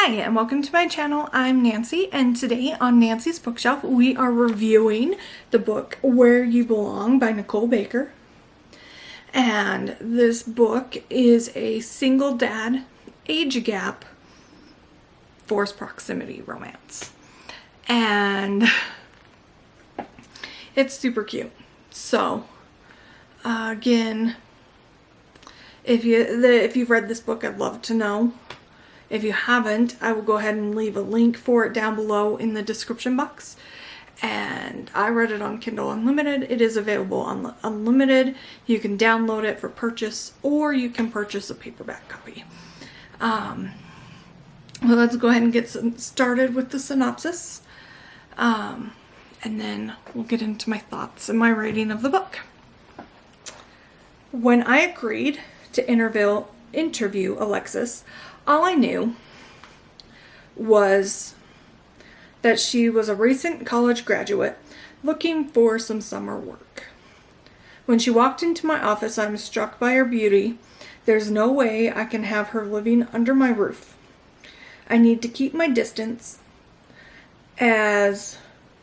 Hi, and welcome to my channel. I'm Nancy, and today on Nancy's Bookshelf we are reviewing the book Where You Belong by Nicole Baker. And this book is a single dad, age gap, forced proximity romance. And it's super cute. So, again, if you've read this book, I'd love to know. If you haven't, I will go ahead and leave a link for it down below in the description box. And I read it on Kindle Unlimited. It is available on Unlimited. You can download it for purchase, or you can purchase a paperback copy. Well, let's go ahead and get started with the synopsis. And then we'll get into my thoughts and my rating of the book. When I agreed to interview Alexis, all I knew was that she was a recent college graduate looking for some summer work. When she walked into my office, I was struck by her beauty. There's no way I can have her living under my roof. I need to keep my distance, as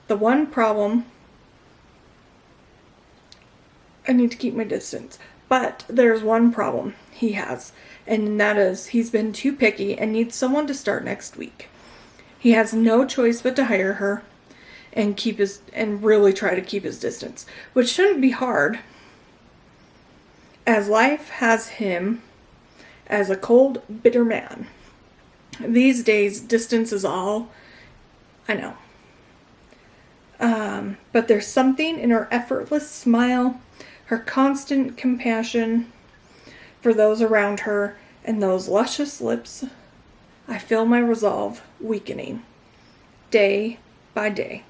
the one problem. But there's one problem he has, and that is he's been too picky and needs someone to start next week. He has no choice but to hire her and really try to keep his distance, which shouldn't be hard, as life has him as a cold, bitter man. These days, distance is all I know. But there's something in her effortless smile, her constant compassion for those around her, and those luscious lips. I feel my resolve weakening day by day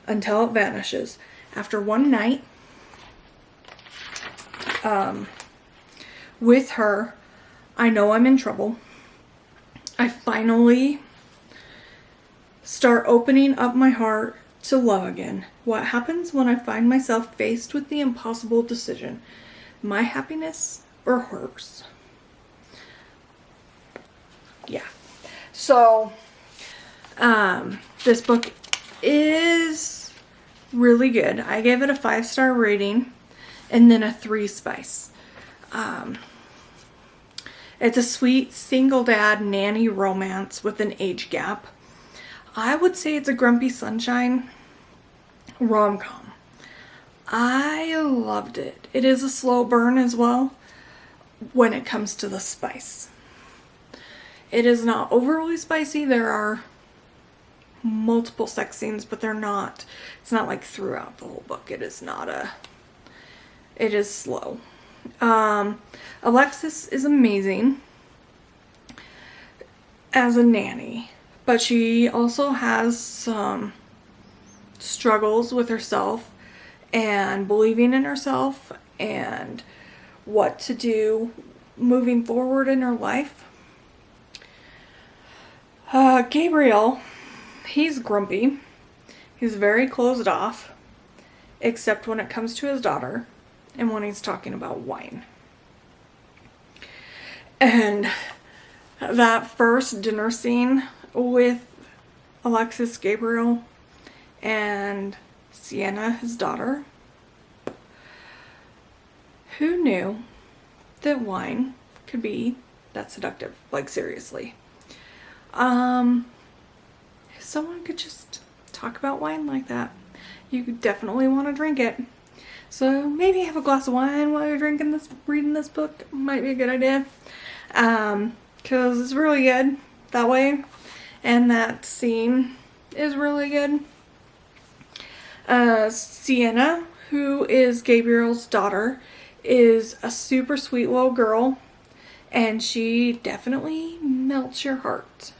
until it vanishes. After one night with her, I know I'm in trouble. I finally start opening up my heart to love again. What happens when I find myself faced with the impossible decision? My happiness or hers? Yeah. So, this book is really good. I gave it a 5-star rating and then a 3 spice. It's a sweet single dad nanny romance with an age gap. I would say it's a Grumpy Sunshine rom-com. I loved it. It is a slow burn as well when it comes to the spice. It is not overly spicy. There are multiple sex scenes, but it's not like throughout the whole book. It is slow. Alexis is amazing as a nanny, but she also has some struggles with herself and believing in herself and what to do moving forward in her life. Gabriel, he's grumpy. He's very closed off, except when it comes to his daughter and when he's talking about wine. And that first dinner scene with Alexis, Gabriel, and Sienna, his daughter. Who knew that wine could be that seductive? Like, seriously. If someone could just talk about wine like that, you definitely want to drink it. So maybe have a glass of wine while you're reading this book. Might be a good idea. Because it's really good that way. And that scene is really good. Sienna, who is Gabriel's daughter, is a super sweet little girl, and she definitely melts your heart.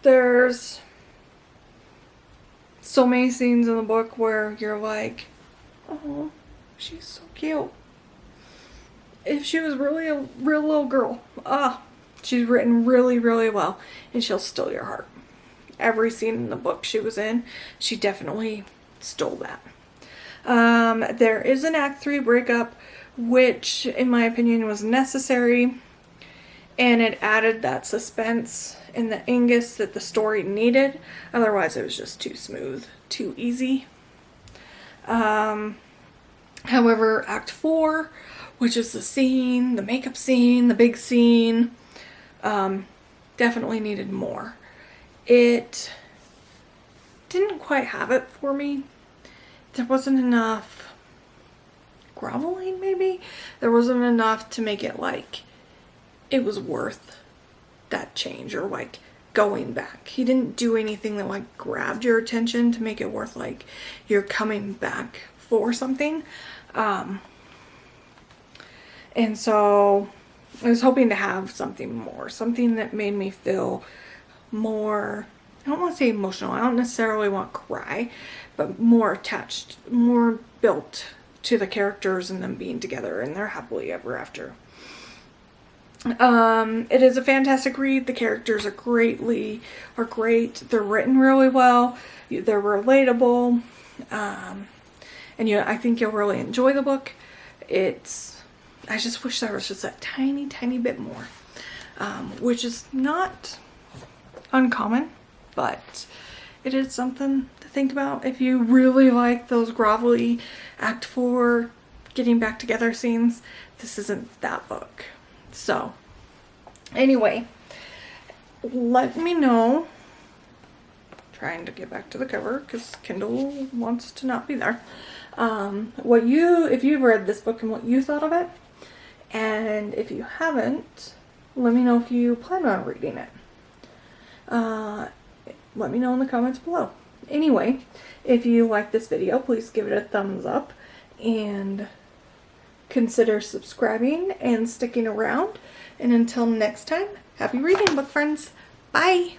There's so many scenes in the book where you're like, oh, she's so cute. If she was really a real little girl, she's written really, really well, and she'll steal your heart. Every scene in the book she was in, she definitely stole that. There is an Act 3 breakup, which in my opinion was necessary, and it added that suspense and the Angus that the story needed. Otherwise, it was just too smooth, too easy. However, Act 4, which is the scene, the makeup scene, the big scene, definitely needed more. It didn't quite have it for me. There wasn't enough groveling, maybe? There wasn't enough to make it like it was worth that change, or like going back. He didn't do anything that like grabbed your attention to make it worth like you're coming back for something. And so I was hoping to have something more, something that made me feel more, I don't want to say emotional, I don't necessarily want to cry, but more attached, more built to the characters and them being together and they're happily ever after. It is a fantastic read. The characters are great. They're written really well. They're relatable. And I think you'll really enjoy the book. I just wish there was just a tiny, tiny bit more, which is not uncommon, but it is something to think about if you really like those grovelly Act 4 getting back together scenes. This isn't that book. So, anyway, let me know. Trying to get back to the cover because Kindle wants to not be there. If you've read this book and what you thought of it, and if you haven't, let me know if you plan on reading it. Let me know in the comments below. Anyway, if you like this video, please give it a thumbs up and consider subscribing and sticking around. And until next time, happy reading, book friends. Bye!